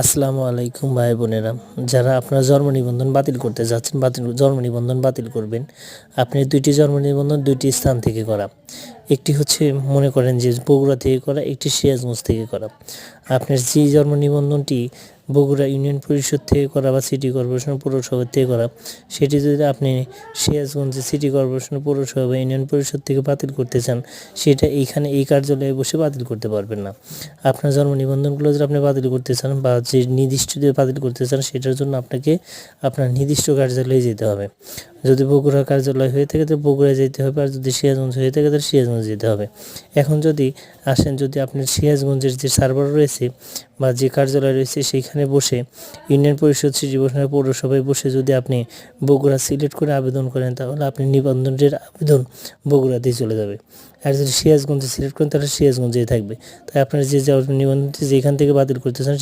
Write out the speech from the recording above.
আসসালামু আলাইকুম ভাই বোনেরা, যারা আপনার জন্ম নিবন্ধন বাতিল করতে যাচ্ছেন, জন্ম নিবন্ধন বাতিল করবেন, আপনি দুইটি জন্ম নিবন্ধন দুইটি স্থান থেকে করা। একটি হচ্ছে মনে করেন যে বগুড়া থেকে করা, একটি সিরাজগঞ্জ থেকে করা। আপনার যে জন্ম নিবন্ধনটি বগুড়া ইউনিয়ন পরিষদ থেকে করা বা সিটি কর্পোরেশন পৌরসভা থেকে করা, সেটি যদি আপনি সিরাজগঞ্জে সিটি কর্পোরেশন পৌরসভা বা ইউনিয়ন পরিষদ থেকে বাতিল করতে চান, সেটা এইখানে এই কার্যালয়ে বসে বাতিল করতে পারবেন না। আপনার জন্ম নিবন্ধনগুলো যদি আপনি বাতিল করতে চান বা যে নির্দিষ্ট দিয়ে বাতিল করতে চান, সেটার জন্য আপনাকে আপনার নির্দিষ্ট কার্যালয়ে যেতে হবে। যদি বগুড়া কার্যালয় হয়ে থাকে তো বগুড়ায় যেতে হবে, আর যদি সিরাজগঞ্জ হয়ে থাকে তাহলে সিরাজগঞ্জ যেতে হবে। এখন যদি আসেন, যদি আপনার সিরাজগঞ্জের যে সার্ভার রয়েছে বা যে কার্যালয় রয়েছে সেইখানে বসে ইউনিয়ন পরিষদ সিটি পৌরসভায় বসে যদি আপনি বগুড়া সিলেক্ট করে আবেদন করেন, তাহলে আপনি নিবন্ধনের আবেদন বগুড়াতেই চলে যাবে। আর যদি সিরাজগঞ্জে সিলেক্ট করেন তাহলে সিরাজগঞ্জেই থাকবে। তাই আপনার যে নিবন্ধনটি যেখান থেকে বাতিল করতে চান